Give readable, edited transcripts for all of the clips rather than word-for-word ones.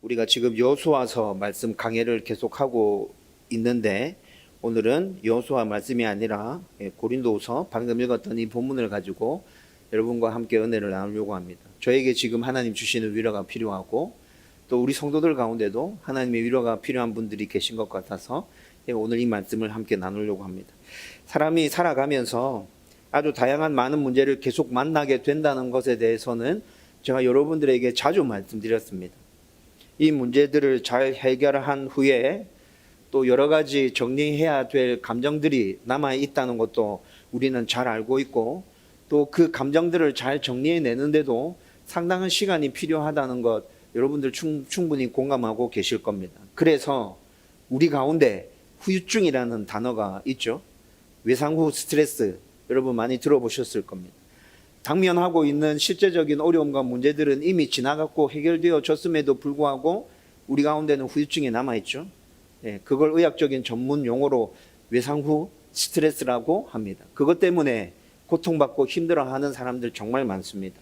우리가 지금 여호수아서 말씀 강해를 계속하고 있는데 오늘은 여호수아 말씀이 아니라 고린도후서 방금 읽었던 이 본문을 가지고 여러분과 함께 은혜를 나누려고 합니다. 저에게 지금 하나님 주시는 위로가 필요하고 또 우리 성도들 가운데도 하나님의 위로가 필요한 분들이 계신 것 같아서 오늘 이 말씀을 함께 나누려고 합니다. 사람이 살아가면서 아주 다양한 많은 문제를 계속 만나게 된다는 것에 대해서는 제가 여러분들에게 자주 말씀드렸습니다. 이 문제들을 잘 해결한 후에 또 여러 가지 정리해야 될 감정들이 남아 있다는 것도 우리는 잘 알고 있고 또 그 감정들을 잘 정리해내는데도 상당한 시간이 필요하다는 것 여러분들 충분히 공감하고 계실 겁니다. 그래서 우리 가운데 후유증이라는 단어가 있죠. 외상 후 스트레스 여러분 많이 들어보셨을 겁니다. 당면하고 있는 실제적인 어려움과 문제들은 이미 지나갔고 해결되어졌음에도 불구하고 우리 가운데는 후유증이 남아있죠. 그걸 의학적인 전문 용어로 외상 후 스트레스라고 합니다. 그것 때문에 고통받고 힘들어하는 사람들 정말 많습니다.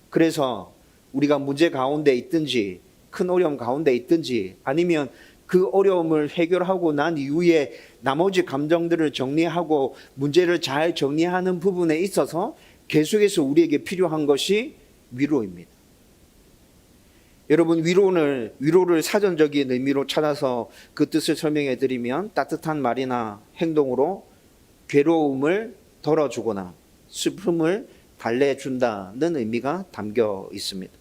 그래서 우리가 문제 가운데 있든지 큰 어려움 가운데 있든지 아니면 그 어려움을 해결하고 난 이후에 나머지 감정들을 정리하고 문제를 잘 정리하는 부분에 있어서 계속해서 우리에게 필요한 것이 위로입니다. 여러분 위로를 사전적인 의미로 찾아서 그 뜻을 설명해 드리면 따뜻한 말이나 행동으로 괴로움을 덜어주거나 슬픔을 달래준다는 의미가 담겨 있습니다.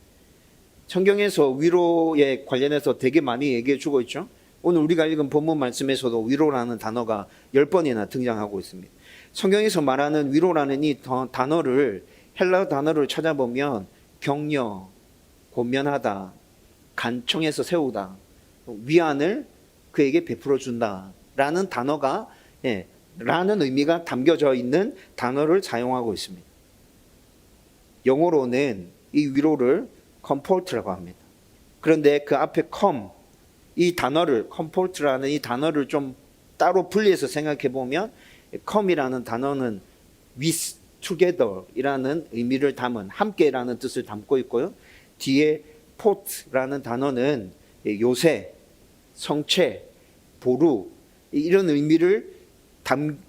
성경에서 위로에 관련해서 되게 많이 얘기해 주고 있죠. 오늘 우리가 읽은 본문 말씀에서도 위로라는 단어가 10번이나 등장하고 있습니다. 성경에서 말하는 위로라는 이 단어를 헬라 단어를 찾아보면 격려, 권면하다, 간청해서 세우다, 위안을 그에게 베풀어 준다라는 단어가 라는 의미가 담겨져 있는 단어를 사용하고 있습니다. 영어로는 이 위로를 comfort라고 합니다. 그런데 그 앞에 이 단어를 comfort라는 이 단어를 좀 따로 분리해서 생각해 보면 come이라는 단어는 with, together 이라는 의미를 담은 함께라는 뜻을 담고 있고요. 뒤에 port라는 단어는 요새, 성체, 보루 이런 의미를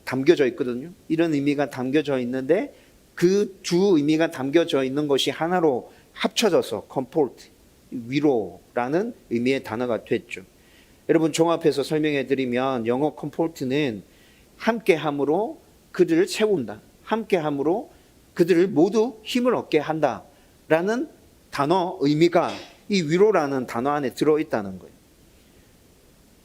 담겨져 있거든요. 이런 의미가 담겨져 있는데 그 두 의미가 담겨져 있는 것이 하나로 합쳐져서 comfort, 위로라는 의미의 단어가 됐죠. 여러분 종합해서 설명해 드리면 영어 comfort는 함께함으로 그들을 세운다. 함께함으로 그들을 모두 힘을 얻게 한다라는 단어 의미가 이 위로라는 단어 안에 들어있다는 거예요.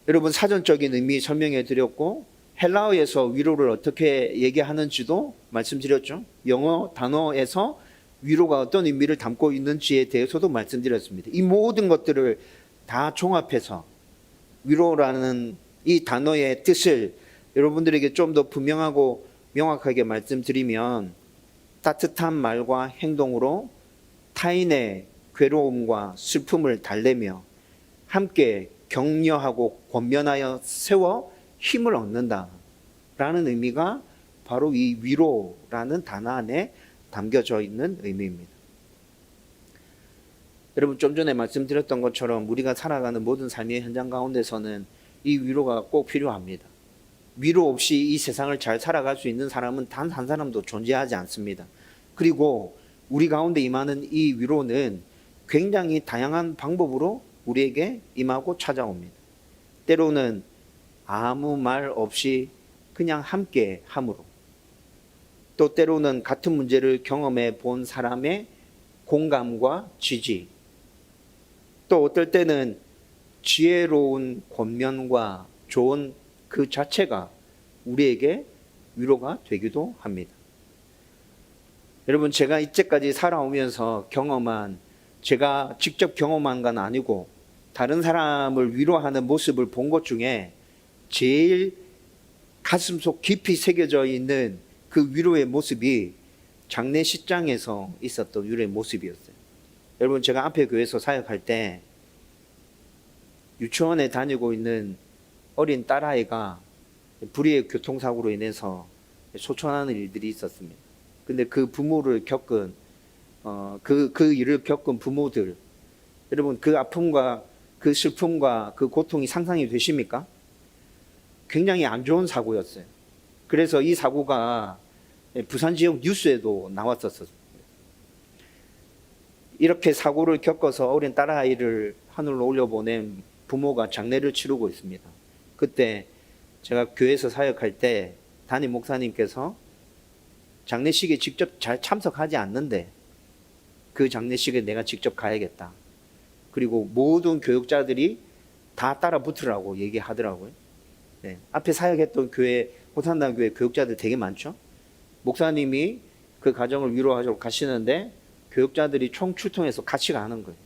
여러분 사전적인 의미 설명해 드렸고 헬라어에서 위로를 어떻게 얘기하는지도 말씀드렸죠. 영어 단어에서 위로가 어떤 의미를 담고 있는지에 대해서도 말씀드렸습니다. 이 모든 것들을 다 종합해서 위로라는 이 단어의 뜻을 여러분들에게 좀 더 분명하고 명확하게 말씀드리면 따뜻한 말과 행동으로 타인의 괴로움과 슬픔을 달래며 함께 격려하고 권면하여 세워 힘을 얻는다라는 의미가 바로 이 위로라는 단어 안에 담겨져 있는 의미입니다. 여러분 좀 전에 말씀드렸던 것처럼 우리가 살아가는 모든 삶의 현장 가운데서는 이 위로가 꼭 필요합니다. 위로 없이 이 세상을 잘 살아갈 수 있는 사람은 단 한 사람도 존재하지 않습니다. 그리고 우리 가운데 임하는 이 위로는 굉장히 다양한 방법으로 우리에게 임하고 찾아옵니다. 때로는 아무 말 없이 그냥 함께 함으로, 또 때로는 같은 문제를 경험해 본 사람의 공감과 지지, 또 어떨 때는 지혜로운 권면과 조언 그 자체가 우리에게 위로가 되기도 합니다. 여러분 제가 이제까지 살아오면서 제가 직접 경험한 건 아니고 다른 사람을 위로하는 모습을 본 것 중에 제일 가슴속 깊이 새겨져 있는 그 위로의 모습이 장례식장에서 있었던 위로의 모습이었어요. 여러분 제가 앞에 교회에서 사역할 때 유치원에 다니고 있는 어린 딸아이가 불의의 교통사고로 인해서 소천하는 일들이 있었습니다. 근데 그 부모를 겪은 그 일을 겪은 부모들, 여러분 그 아픔과 그 슬픔과 그 고통이 상상이 되십니까? 굉장히 안 좋은 사고였어요. 그래서 이 사고가 부산 지역 뉴스에도 나왔었어요. 이렇게 사고를 겪어서 어린 딸아이를 하늘로 올려보낸 부모가 장례를 치르고 있습니다. 그때 제가 교회에서 사역할 때 담임 목사님께서 장례식에 직접 잘 참석하지 않는데 그 장례식에 내가 직접 가야겠다. 그리고 모든 교육자들이 다 따라 붙으라고 얘기하더라고요. 네. 앞에 사역했던 교회, 호산당 교회 교육자들 되게 많죠. 목사님이 그 가정을 위로하러 가시는데 교육자들이 총출동해서 같이 가는 거예요.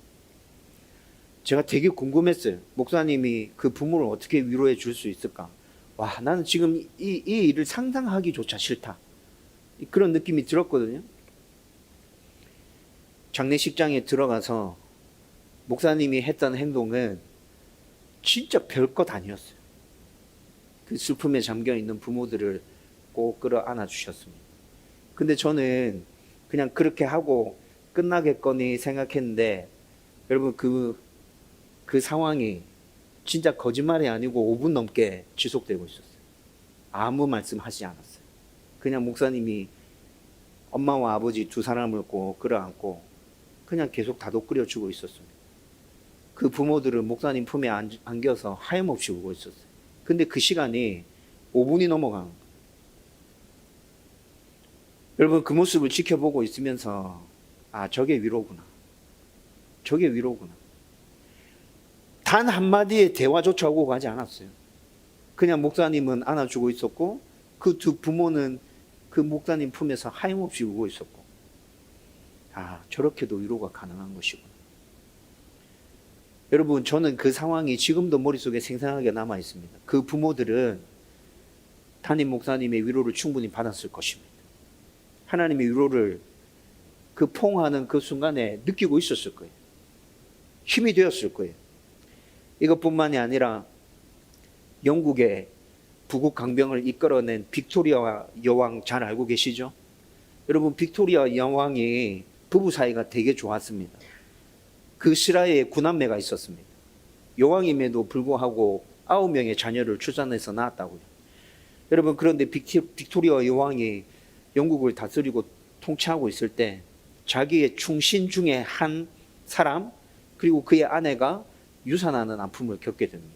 제가 되게 궁금했어요. 목사님이 그 부모를 어떻게 위로해 줄 수 있을까? 와, 나는 지금 이 일을 상상하기조차 싫다. 그런 느낌이 들었거든요. 장례식장에 들어가서 목사님이 했던 행동은 진짜 별것 아니었어요. 그 슬픔에 잠겨 있는 부모들을 꼭 끌어안아 주셨습니다. 근데 저는 그냥 그렇게 하고 끝나겠거니 생각했는데, 여러분 그 상황이 진짜 거짓말이 아니고 5분 넘게 지속되고 있었어요. 아무 말씀하지 않았어요. 그냥 목사님이 엄마와 아버지 두 사람을 꼭 끌어안고 그냥 계속 다독거려주고 있었습니다. 그 부모들은 목사님 품에 안겨서 하염없이 울고 있었어요. 근데 그 시간이 5분이 넘어간 거예요. 여러분, 그 모습을 지켜보고 있으면서 저게 위로구나. 저게 위로구나. 단 한마디의 대화조차 오고 가지 않았어요. 그냥 목사님은 안아주고 있었고 그 두 부모는 그 목사님 품에서 하염없이 울고 있었고, 저렇게도 위로가 가능한 것이구나. 여러분, 저는 그 상황이 지금도 머릿속에 생생하게 남아 있습니다. 그 부모들은 담임 목사님의 위로를 충분히 받았을 것입니다. 하나님의 위로를 그 포옹하는 그 순간에 느끼고 있었을 거예요. 힘이 되었을 거예요. 이것뿐만이 아니라 영국의 부국 강병을 이끌어낸 빅토리아 여왕 잘 알고 계시죠? 여러분, 빅토리아 여왕이 부부 사이가 되게 좋았습니다. 그 실하에 9남매가 있었습니다. 여왕임에도 불구하고 9명의 자녀를 출산해서 낳았다고요. 여러분, 그런데 빅토리아 여왕이 영국을 다스리고 통치하고 있을 때 자기의 충신 중에 한 사람, 그리고 그의 아내가 유산하는 아픔을 겪게 됩니다.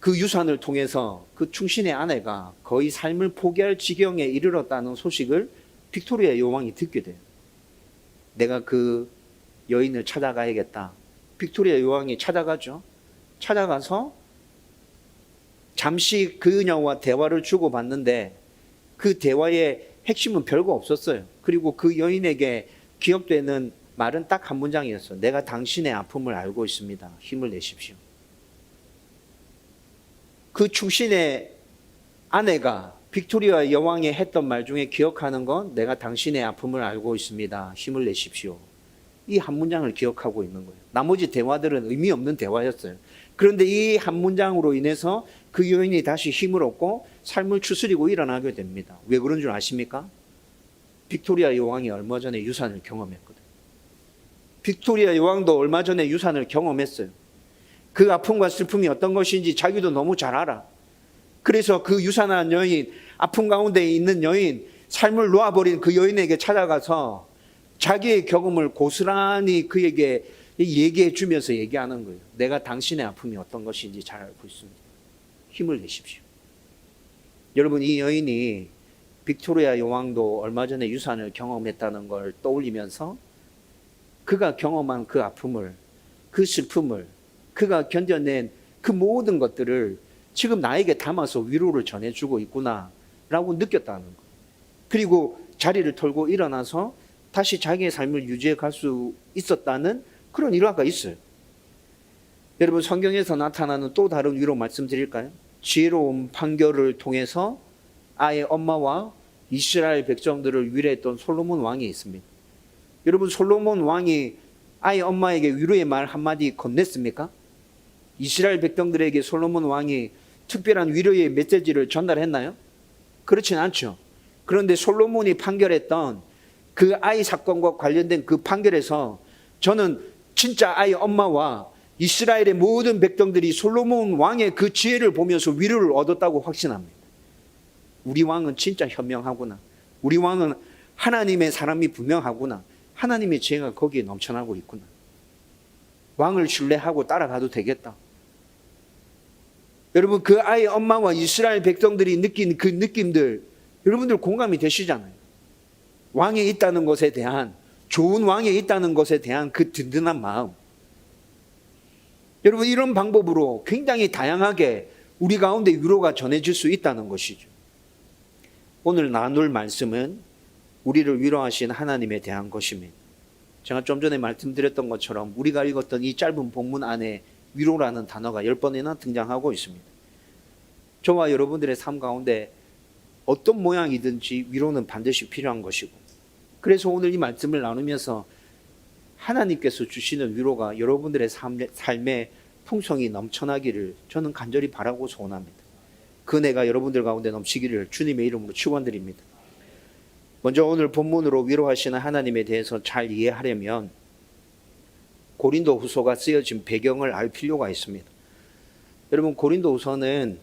그 유산을 통해서 그 충신의 아내가 거의 삶을 포기할 지경에 이르렀다는 소식을 빅토리아 여왕이 듣게 돼요. 내가 그 여인을 찾아가야겠다. 빅토리아 여왕이 찾아가죠. 찾아가서 잠시 그녀와 대화를 주고받는데 그 대화의 핵심은 별거 없었어요. 그리고 그 여인에게 기억되는 말은 딱 한 문장이었어요. 내가 당신의 아픔을 알고 있습니다. 힘을 내십시오. 그 충신의 아내가 빅토리아 여왕이 했던 말 중에 기억하는 건 내가 당신의 아픔을 알고 있습니다. 힘을 내십시오. 이 한 문장을 기억하고 있는 거예요. 나머지 대화들은 의미 없는 대화였어요. 그런데 이 한 문장으로 인해서 그 여인이 다시 힘을 얻고 삶을 추스리고 일어나게 됩니다. 왜 그런 줄 아십니까? 빅토리아 여왕이 얼마 전에 유산을 경험했거든요. 빅토리아 여왕도 얼마 전에 유산을 경험했어요. 그 아픔과 슬픔이 어떤 것인지 자기도 너무 잘 알아. 그래서 그 유산한 여인, 아픔 가운데 있는 여인, 삶을 놓아버린 그 여인에게 찾아가서 자기의 경험을 고스란히 그에게 얘기해 주면서 얘기하는 거예요. 내가 당신의 아픔이 어떤 것인지 잘 알고 있습니다. 힘을 내십시오. 여러분, 이 여인이 빅토리아 여왕도 얼마 전에 유산을 경험했다는 걸 떠올리면서 그가 경험한 그 아픔을, 그 슬픔을, 그가 견뎌낸 그 모든 것들을 지금 나에게 담아서 위로를 전해주고 있구나라고 느꼈다는 거예요. 그리고 자리를 털고 일어나서 다시 자기의 삶을 유지해 갈 수 있었다는 그런 일화가 있어요. 여러분, 성경에서 나타나는 또 다른 위로 말씀드릴까요? 지혜로운 판결을 통해서 아이의 엄마와 이스라엘 백성들을 위로했던 솔로몬 왕이 있습니다. 여러분, 솔로몬 왕이 아이 엄마에게 위로의 말 한마디 건넸습니까? 이스라엘 백성들에게 솔로몬 왕이 특별한 위로의 메시지를 전달했나요? 그렇진 않죠. 그런데 솔로몬이 판결했던 그 아이 사건과 관련된 그 판결에서 저는 진짜 아이 엄마와 이스라엘의 모든 백성들이 솔로몬 왕의 그 지혜를 보면서 위로를 얻었다고 확신합니다. 우리 왕은 진짜 현명하구나. 우리 왕은 하나님의 사람이 분명하구나. 하나님의 지혜가 거기에 넘쳐나고 있구나. 왕을 신뢰하고 따라가도 되겠다. 여러분, 그 아이의 엄마와 이스라엘 백성들이 느낀 그 느낌들, 여러분들 공감이 되시잖아요. 왕이 있다는 것에 대한, 좋은 왕이 있다는 것에 대한 그 든든한 마음. 여러분, 이런 방법으로 굉장히 다양하게 우리 가운데 위로가 전해질 수 있다는 것이죠. 오늘 나눌 말씀은 우리를 위로하신 하나님에 대한 것입니다. 제가 좀 전에 말씀드렸던 것처럼 우리가 읽었던 이 짧은 본문 안에 위로라는 단어가 10번이나 등장하고 있습니다. 저와 여러분들의 삶 가운데 어떤 모양이든지 위로는 반드시 필요한 것이고, 그래서 오늘 이 말씀을 나누면서 하나님께서 주시는 위로가 여러분들의 삶에 풍성이 넘쳐나기를 저는 간절히 바라고 소원합니다. 그 은혜가 여러분들 가운데 넘치기를 주님의 이름으로 축원드립니다. 먼저 오늘 본문으로 위로하시는 하나님에 대해서 잘 이해하려면 고린도 후서가 쓰여진 배경을 알 필요가 있습니다. 여러분, 고린도 후서는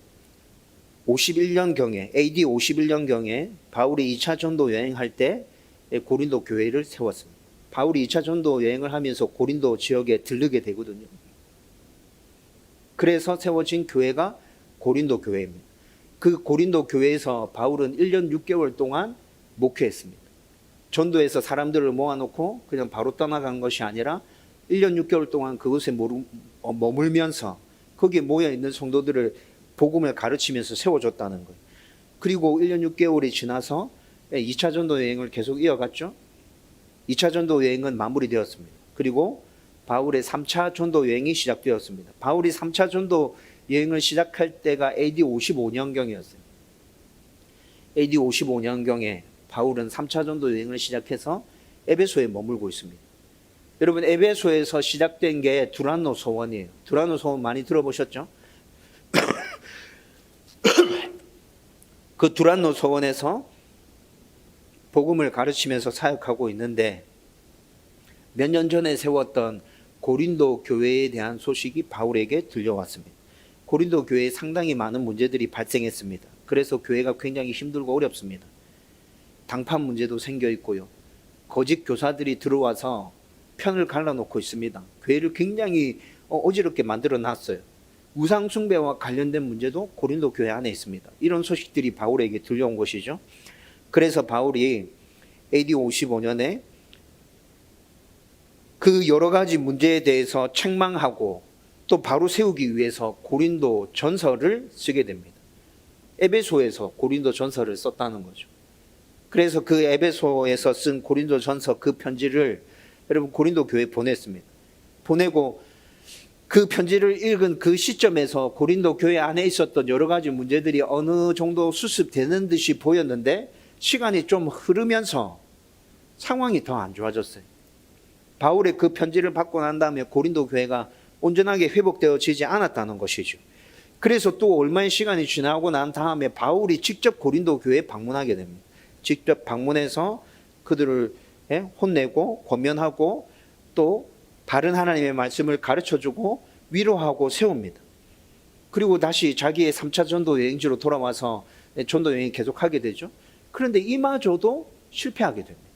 51년경에, AD 51년경에 바울이 2차 전도 여행할 때 고린도 교회를 세웠습니다. 바울이 2차 전도 여행을 하면서 고린도 지역에 들르게 되거든요. 그래서 세워진 교회가 고린도 교회입니다. 그 고린도 교회에서 바울은 1년 6개월 동안 목회했습니다. 전도해서 사람들을 모아놓고 그냥 바로 떠나간 것이 아니라 1년 6개월 동안 그곳에 머물면서 거기에 모여있는 성도들을 복음을 가르치면서 세워줬다는 거예요. 그리고 1년 6개월이 지나서 2차 전도 여행을 계속 이어갔죠. 2차 전도 여행은 마무리되었습니다. 그리고 바울의 3차 전도 여행이 시작되었습니다. 바울이 3차 전도 여행을 시작할 때가 AD 55년경이었어요. AD 55년경에 바울은 3차 전도 여행을 시작해서 에베소에 머물고 있습니다. 여러분, 에베소에서 시작된 게 두란노 소원이에요. 두란노 소원 많이 들어보셨죠? 그 두란노 소원에서 복음을 가르치면서 사역하고 있는데, 몇 년 전에 세웠던 고린도 교회에 대한 소식이 바울에게 들려왔습니다. 고린도 교회에 상당히 많은 문제들이 발생했습니다. 그래서 교회가 굉장히 힘들고 어렵습니다. 당판 문제도 생겨 있고요. 거짓 교사들이 들어와서 편을 갈라놓고 있습니다. 교회를 굉장히 어지럽게 만들어 놨어요. 우상 숭배와 관련된 문제도 고린도 교회 안에 있습니다. 이런 소식들이 바울에게 들려온 것이죠. 그래서 바울이 AD 55년에 그 여러 가지 문제에 대해서 책망하고 또 바로 세우기 위해서 고린도 전서를 쓰게 됩니다. 에베소에서 고린도 전서를 썼다는 거죠. 그래서 그 에베소에서 쓴 고린도 전서 그 편지를 여러분 고린도 교회에 보냈습니다. 보내고 그 편지를 읽은 그 시점에서 고린도 교회 안에 있었던 여러 가지 문제들이 어느 정도 수습되는 듯이 보였는데, 시간이 좀 흐르면서 상황이 더 안 좋아졌어요. 바울의 그 편지를 받고 난 다음에 고린도 교회가 온전하게 회복되어지지 않았다는 것이죠. 그래서 또 얼마의 시간이 지나고 난 다음에 바울이 직접 고린도 교회에 방문하게 됩니다. 직접 방문해서 그들을 혼내고 권면하고 또 바른 하나님의 말씀을 가르쳐주고 위로하고 세웁니다. 그리고 다시 자기의 3차 전도 여행지로 돌아와서 전도 여행을 계속하게 되죠. 그런데 이마저도 실패하게 됩니다.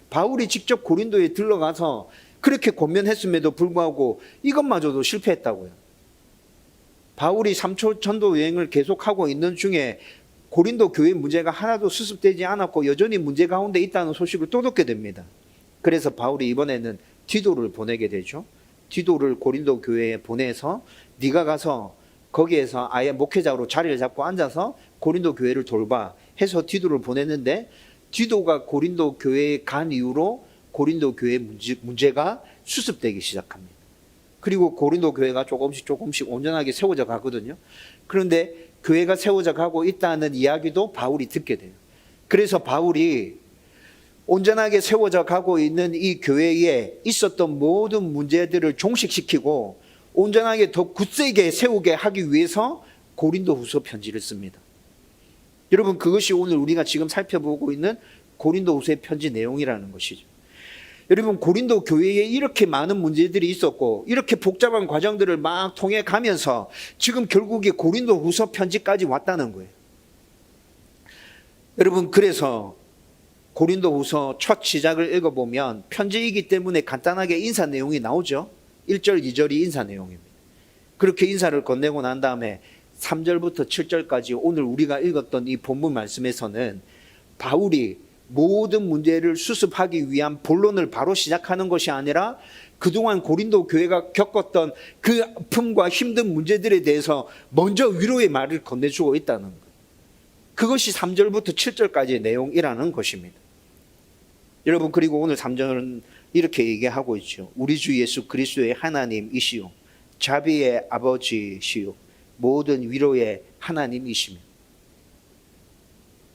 바울이 직접 고린도에 들러가서 그렇게 권면했음에도 불구하고 이것마저도 실패했다고요. 바울이 3차 전도 여행을 계속하고 있는 중에 고린도 교회 문제가 하나도 수습되지 않았고 여전히 문제 가운데 있다는 소식을 또 듣게 됩니다. 그래서 바울이 이번에는 디도를 보내게 되죠. 디도를 고린도 교회에 보내서 네가 가서 거기에서 아예 목회자로 자리를 잡고 앉아서 고린도 교회를 돌봐 해서 디도를 보냈는데, 디도가 고린도 교회에 간 이후로 고린도 교회 문제가 수습되기 시작합니다. 그리고 고린도 교회가 조금씩 온전하게 세워져 가거든요. 그런데 교회가 세워져 가고 있다는 이야기도 바울이 듣게 돼요. 그래서 바울이 온전하게 세워져 가고 있는 이 교회에 있었던 모든 문제들을 종식시키고 온전하게 더 굳세게 세우게 하기 위해서 고린도 후서 편지를 씁니다. 여러분, 그것이 오늘 우리가 지금 살펴보고 있는 고린도 후서의 편지 내용이라는 것이죠. 여러분 고린도 교회에 이렇게 많은 문제들이 있었고 이렇게 복잡한 과정들을 막 통해 가면서 지금 결국에 고린도 후서 편지까지 왔다는 거예요. 여러분 그래서 고린도 후서 첫 시작을 읽어보면 편지이기 때문에 간단하게 인사 내용이 나오죠. 1절 2절이 인사 내용입니다. 그렇게 인사를 건네고 난 다음에 3절부터 7절까지 오늘 우리가 읽었던 이 본문 말씀에서는 바울이 모든 문제를 수습하기 위한 본론을 바로 시작하는 것이 아니라 그동안 고린도 교회가 겪었던 그 아픔과 힘든 문제들에 대해서 먼저 위로의 말을 건네주고 있다는 것. 그것이 3절부터 7절까지의 내용이라는 것입니다. 여러분 그리고 오늘 3절은 이렇게 얘기하고 있죠. 우리 주 예수 그리스도의 하나님이시요 자비의 아버지시요 모든 위로의 하나님이시며,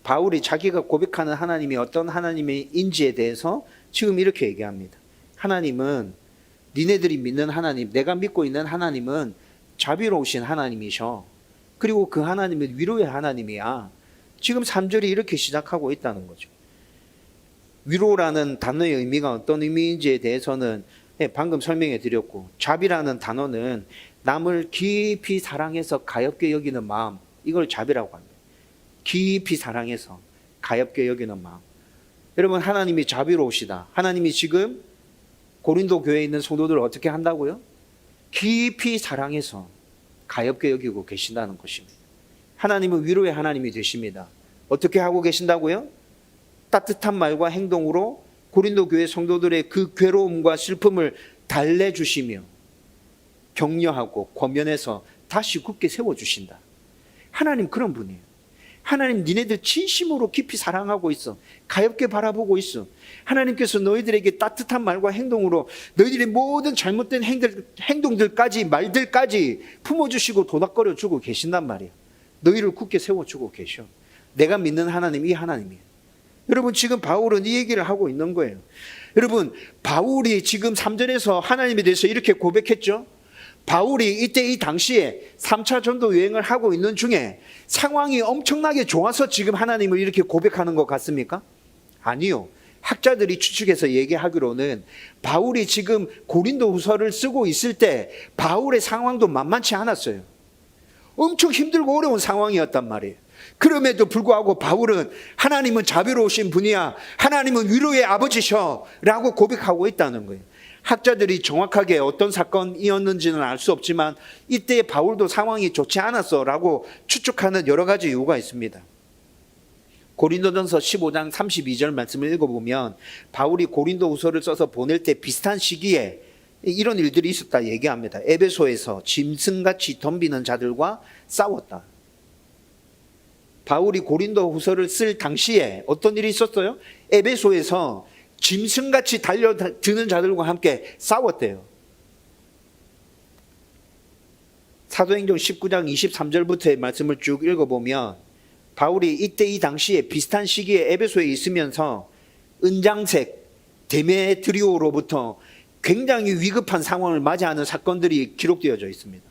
바울이 자기가 고백하는 하나님이 어떤 하나님인지에 대해서 지금 이렇게 얘기합니다. 하나님은 니네들이 믿는 하나님, 내가 믿고 있는 하나님은 자비로우신 하나님이셔. 그리고 그 하나님은 위로의 하나님이야. 지금 3절이 이렇게 시작하고 있다는 거죠. 위로라는 단어의 의미가 어떤 의미인지에 대해서는 방금 설명해 드렸고, 자비라는 단어는 남을 깊이 사랑해서 가엾게 여기는 마음, 이걸 자비라고 합니다. 깊이 사랑해서 가엾게 여기는 마음. 여러분 하나님이 자비로우시다. 하나님이 지금 고린도 교회에 있는 성도들을 어떻게 한다고요? 깊이 사랑해서 가엾게 여기고 계신다는 것입니다. 하나님은 위로의 하나님이 되십니다. 어떻게 하고 계신다고요? 따뜻한 말과 행동으로 고린도 교회 성도들의 그 괴로움과 슬픔을 달래주시며 격려하고 권면해서 다시 굳게 세워주신다. 하나님 그런 분이에요. 하나님 니네들 진심으로 깊이 사랑하고 있어. 가엾게 바라보고 있어. 하나님께서 너희들에게 따뜻한 말과 행동으로 너희들의 모든 잘못된 행동들까지 말들까지 품어주시고 도닥거려주고 계신단 말이에요. 너희를 굳게 세워주고 계셔. 내가 믿는 하나님 이 하나님이에요. 여러분 지금 바울은 이 얘기를 하고 있는 거예요. 여러분 바울이 지금 3절에서 하나님에 대해서 이렇게 고백했죠. 바울이 이때 이 당시에 3차 전도 여행을 하고 있는 중에 상황이 엄청나게 좋아서 지금 하나님을 이렇게 고백하는 것 같습니까? 아니요. 학자들이 추측해서 얘기하기로는 바울이 지금 고린도 후서를 쓰고 있을 때 바울의 상황도 만만치 않았어요. 엄청 힘들고 어려운 상황이었단 말이에요. 그럼에도 불구하고 바울은 하나님은 자비로우신 분이야, 하나님은 위로의 아버지셔 라고 고백하고 있다는 거예요. 학자들이 정확하게 어떤 사건이었는지는 알 수 없지만 이때 바울도 상황이 좋지 않았어 라고 추측하는 여러 가지 이유가 있습니다. 고린도전서 15장 32절 말씀을 읽어보면 바울이 고린도 후서를 써서 보낼 때 비슷한 시기에 이런 일들이 있었다 얘기합니다. 에베소에서 짐승같이 덤비는 자들과 싸웠다. 바울이 고린도 후서를 쓸 당시에 어떤 일이 있었어요? 에베소에서 짐승같이 달려드는 자들과 함께 싸웠대요. 사도행전 19장 23절부터의 말씀을 쭉 읽어보면 바울이 이때 이 당시에 비슷한 시기에 에베소에 있으면서 은장색 데메드리오로부터 굉장히 위급한 상황을 맞이하는 사건들이 기록되어져 있습니다.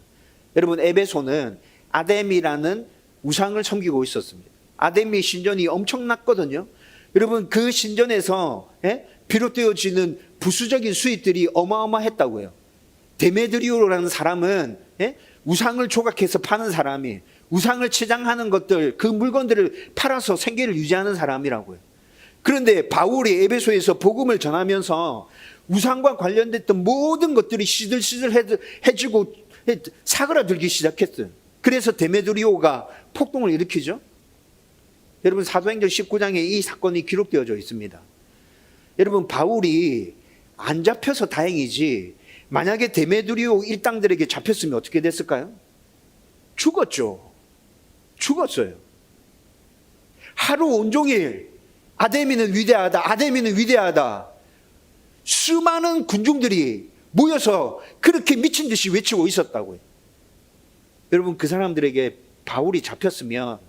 여러분 에베소는 아뎀이라는 우상을 섬기고 있었습니다. 아데미 신전이 엄청났거든요. 여러분 그 신전에서 비롯되어지는 부수적인 수익들이 어마어마했다고요. 데메드리오라는 사람은 우상을 조각해서 파는 사람이, 우상을 치장하는 것들, 그 물건들을 팔아서 생계를 유지하는 사람이라고요. 그런데 바울이 에베소에서 복음을 전하면서 우상과 관련됐던 모든 것들이 시들시들해지고 사그라들기 시작했어요. 그래서 데메드리오가 폭동을 일으키죠. 여러분 사도행전 19장에 이 사건이 기록되어져 있습니다. 여러분 바울이 안 잡혀서 다행이지 만약에 데메드리오 일당들에게 잡혔으면 어떻게 됐을까요? 죽었죠. 죽었어요. 하루 온종일 아데미는 위대하다, 아데미는 위대하다. 수많은 군중들이 모여서 그렇게 미친 듯이 외치고 있었다고요. 여러분 그 사람들에게 바울이 잡혔으면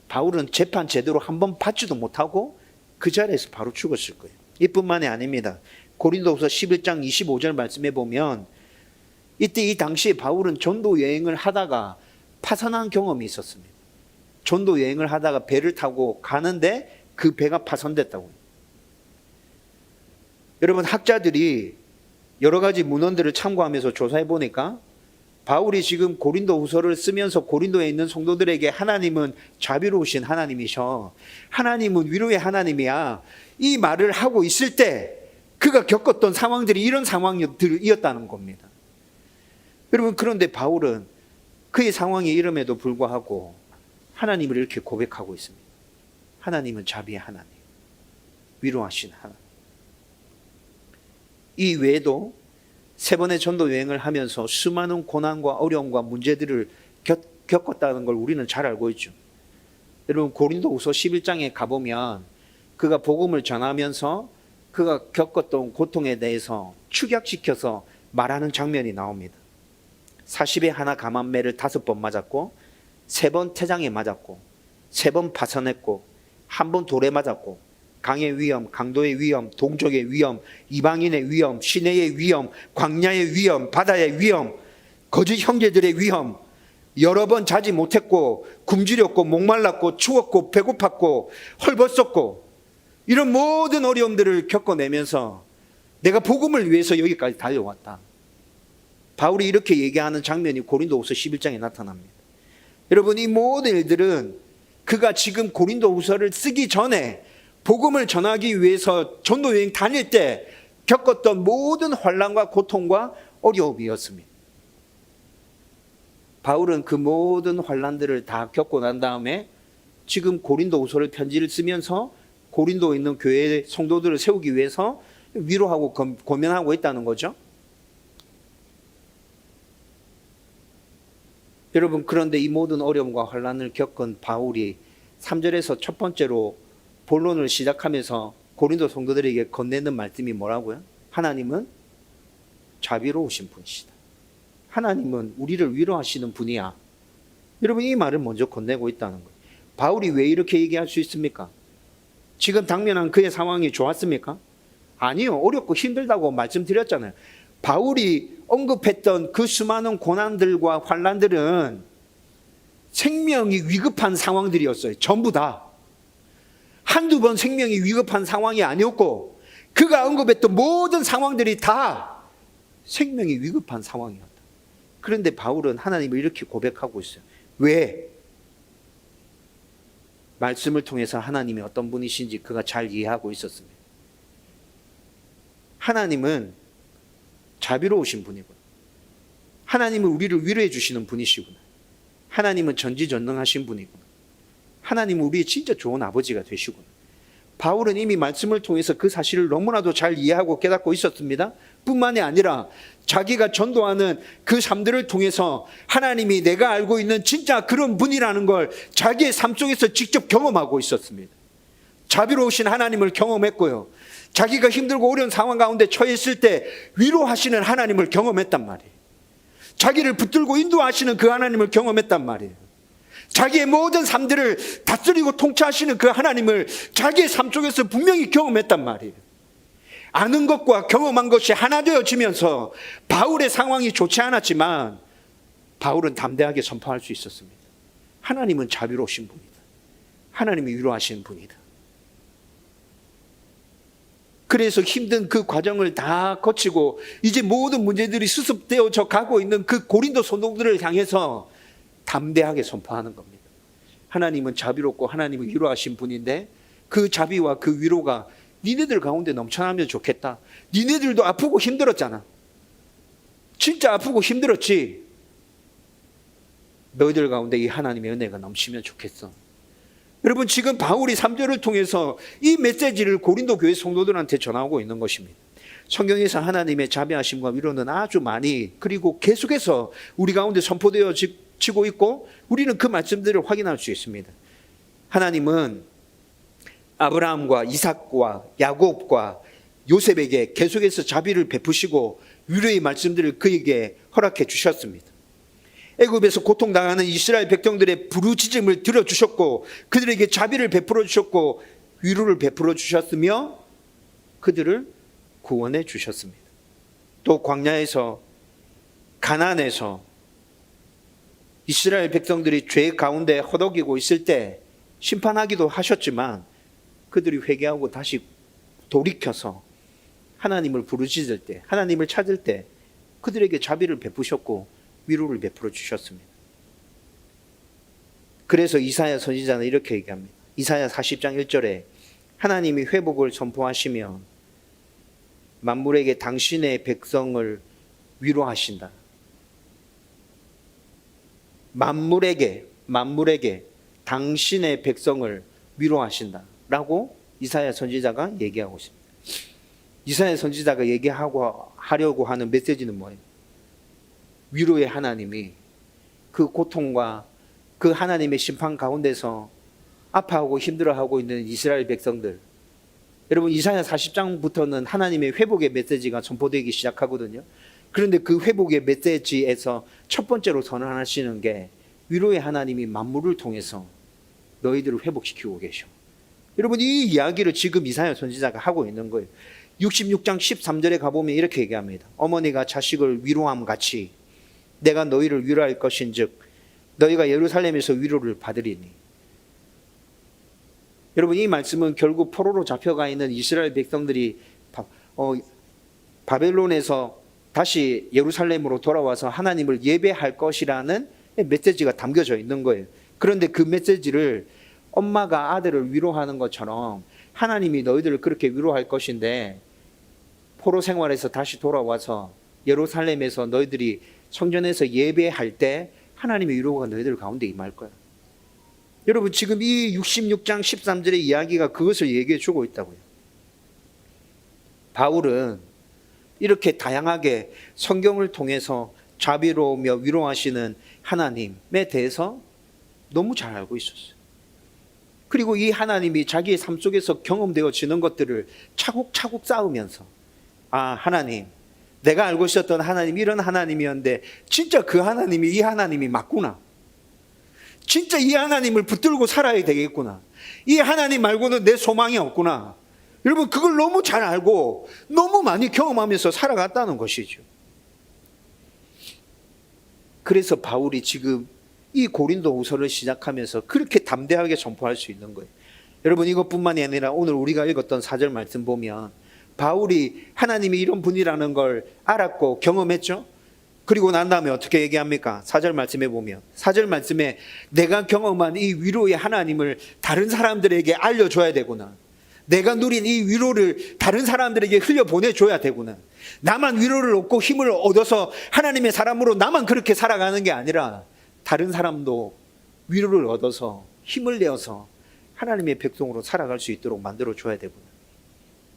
바울은 재판 제대로 한번 받지도 못하고 그 자리에서 바로 죽었을 거예요. 이뿐만이 아닙니다. 고린도후서 11장 25절 말씀해 보면 이때 이 당시에 바울은 전도 여행을 하다가 파산한 경험이 있었습니다. 전도 여행을 하다가 배를 타고 가는데 그 배가 파손됐다고요. 여러분, 학자들이 여러 가지 문헌들을 참고하면서 조사해 보니까 바울이 지금 고린도 후서를 쓰면서 고린도에 있는 성도들에게 하나님은 자비로우신 하나님이셔, 하나님은 위로의 하나님이야, 이 말을 하고 있을 때 그가 겪었던 상황들이 이런 상황이었다는 겁니다. 여러분, 그런데 바울은 그의 상황이 이름에도 불구하고 하나님을 이렇게 고백하고 있습니다. 하나님은 자비의 하나님, 위로하신 하나님. 이 외에도 세 번의 전도 여행을 하면서 수많은 고난과 어려움과 문제들을 겪었다는 걸 우리는 잘 알고 있죠. 여러분, 고린도후서 11장에 가보면 그가 복음을 전하면서 그가 겪었던 고통에 대해서 축약시켜서 말하는 장면이 나옵니다. 40에 하나 감한매를 5번 맞았고, 3번 태장에 맞았고, 3번 파선했고, 1번 돌에 맞았고, 강의 위험, 강도의 위험, 동족의 위험, 이방인의 위험, 시내의 위험, 광야의 위험, 바다의 위험, 거짓 형제들의 위험, 여러 번 자지 못했고, 굶주렸고, 목말랐고, 추웠고, 배고팠고, 헐벗었고, 이런 모든 어려움들을 겪어내면서 내가 복음을 위해서 여기까지 달려왔다. 바울이 이렇게 얘기하는 장면이 고린도후서 11장에 나타납니다. 여러분, 이 모든 일들은 그가 지금 고린도후서를 쓰기 전에 복음을 전하기 위해서 전도 여행 다닐 때 겪었던 모든 환난과 고통과 어려움이었습니다. 바울은 그 모든 환난들을 다 겪고 난 다음에 지금 고린도후서를 편지를 쓰면서 고린도에 있는 교회 성도들을 세우기 위해서 위로하고 고면하고 있다는 거죠. 여러분, 그런데 이 모든 어려움과 환난을 겪은 바울이 3절에서 첫 번째로 본론을 시작하면서 고린도 성도들에게 건네는 말씀이 뭐라고요? 하나님은 자비로우신 분이시다. 하나님은 우리를 위로하시는 분이야. 여러분, 이 말을 먼저 건네고 있다는 거예요. 바울이 왜 이렇게 얘기할 수 있습니까? 지금 당면한 그의 상황이 좋았습니까? 아니요. 어렵고 힘들다고 말씀드렸잖아요. 바울이 언급했던 그 수많은 고난들과 환난들은 생명이 위급한 상황들이었어요. 전부 다. 한두 번 생명이 위급한 상황이 아니었고, 그가 언급했던 모든 상황들이 다 생명이 위급한 상황이었다. 그런데 바울은 하나님을 이렇게 고백하고 있어요. 왜? 말씀을 통해서 하나님이 어떤 분이신지 그가 잘 이해하고 있었습니다. 하나님은 자비로우신 분이구나. 하나님은 우리를 위로해 주시는 분이시구나. 하나님은 전지전능하신 분이구나. 하나님은 우리의 진짜 좋은 아버지가 되시구나. 바울은 이미 말씀을 통해서 그 사실을 너무나도 잘 이해하고 깨닫고 있었습니다. 뿐만이 아니라 자기가 전도하는 그 삶들을 통해서 하나님이 내가 알고 있는 진짜 그런 분이라는 걸 자기의 삶 속에서 직접 경험하고 있었습니다. 자비로우신 하나님을 경험했고요. 자기가 힘들고 어려운 상황 가운데 처해 있을 때 위로하시는 하나님을 경험했단 말이에요. 자기를 붙들고 인도하시는 그 하나님을 경험했단 말이에요. 자기의 모든 삶들을 다스리고 통치하시는 그 하나님을 자기의 삶 속에서 분명히 경험했단 말이에요. 아는 것과 경험한 것이 하나 되어지면서 바울의 상황이 좋지 않았지만 바울은 담대하게 선포할 수 있었습니다. 하나님은 자비로우신 분이다. 하나님이 위로하시는 분이다. 그래서 힘든 그 과정을 다 거치고 이제 모든 문제들이 수습되어져 가고 있는 그 고린도 성도들을 향해서 담대하게 선포하는 겁니다. 하나님은 자비롭고 하나님은 위로하신 분인데 그 자비와 그 위로가 니네들 가운데 넘쳐나면 좋겠다. 니네들도 아프고 힘들었잖아. 진짜 아프고 힘들었지. 너희들 가운데 이 하나님의 은혜가 넘치면 좋겠어. 여러분, 지금 바울이 3절을 통해서 이 메시지를 고린도 교회 성도들한테 전하고 있는 것입니다. 성경에서 하나님의 자비하심과 위로는 아주 많이, 그리고 계속해서 우리 가운데 선포되어지고 있고 우리는 그 말씀들을 확인할 수 있습니다. 하나님은 아브라함과 이삭과 야곱과 요셉에게 계속해서 자비를 베푸시고 위로의 말씀들을 그에게 허락해 주셨습니다. 애굽에서 고통당하는 이스라엘 백성들의 부르짖음을 들어주셨고 그들에게 자비를 베풀어 주셨고 위로를 베풀어 주셨으며 그들을 구원해 주셨습니다. 또 광야에서 가나안에서 이스라엘 백성들이 죄 가운데 허덕이고 있을 때 심판하기도 하셨지만 그들이 회개하고 다시 돌이켜서 하나님을 부르짖을 때, 하나님을 찾을 때 그들에게 자비를 베푸셨고 위로를 베풀어 주셨습니다. 그래서 이사야 선지자는 이렇게 얘기합니다. 이사야 40장 1절에 하나님이 회복을 선포하시며 만물에게 당신의 백성을 위로하신다. 만물에게 당신의 백성을 위로하신다 라고 이사야 선지자가 얘기하고 있습니다. 이사야 선지자가 하려고 하는 메시지는 뭐예요? 위로의 하나님이 그 고통과 그 하나님의 심판 가운데서 아파하고 힘들어하고 있는 이스라엘 백성들, 여러분 이사야 40장부터는 하나님의 회복의 메시지가 선포되기 시작하거든요. 그런데 그 회복의 메시지에서 첫 번째로 선언하시는 게 위로의 하나님이 만물을 통해서 너희들을 회복시키고 계셔. 여러분 이 이야기를 지금 이사야 선지자가 하고 있는 거예요. 66장 13절에 가보면 이렇게 얘기합니다. 어머니가 자식을 위로함 같이 내가 너희를 위로할 것인즉 너희가 예루살렘에서 위로를 받으리니. 여러분 이 말씀은 결국 포로로 잡혀가 있는 이스라엘 백성들이 바벨론에서 다시 예루살렘으로 돌아와서 하나님을 예배할 것이라는 메시지가 담겨져 있는 거예요. 그런데 그 메시지를 엄마가 아들을 위로하는 것처럼 하나님이 너희들을 그렇게 위로할 것인데 포로 생활에서 다시 돌아와서 예루살렘에서 너희들이 성전에서 예배할 때 하나님의 위로가 너희들 가운데 임할 거야. 여러분 지금 이 66장 13절의 이야기가 그것을 얘기해 주고 있다고요. 바울은 이렇게 다양하게 성경을 통해서 자비로우며 위로하시는 하나님에 대해서 너무 잘 알고 있었어요. 그리고 이 하나님이 자기의 삶 속에서 경험되어지는 것들을 차곡차곡 쌓으면서 하나님, 내가 알고 있었던 하나님이 이런 하나님이었는데 진짜 그 하나님이 이 하나님이 맞구나. 진짜 이 하나님을 붙들고 살아야 되겠구나. 이 하나님 말고는 내 소망이 없구나. 여러분 그걸 너무 잘 알고 너무 많이 경험하면서 살아갔다는 것이죠. 그래서 바울이 지금 이 고린도후서를 시작하면서 그렇게 담대하게 선포할 수 있는 거예요. 여러분 이것뿐만이 아니라 오늘 우리가 읽었던 4절 말씀 보면 바울이 하나님이 이런 분이라는 걸 알았고 경험했죠. 그리고 난 다음에 어떻게 얘기합니까? 4절 말씀에 보면 4절 말씀에 내가 경험한 이 위로의 하나님을 다른 사람들에게 알려줘야 되구나. 내가 누린 이 위로를 다른 사람들에게 흘려보내줘야 되구나. 나만 위로를 얻고 힘을 얻어서 하나님의 사람으로 나만 그렇게 살아가는 게 아니라 다른 사람도 위로를 얻어서 힘을 내어서 하나님의 백성으로 살아갈 수 있도록 만들어줘야 되구나.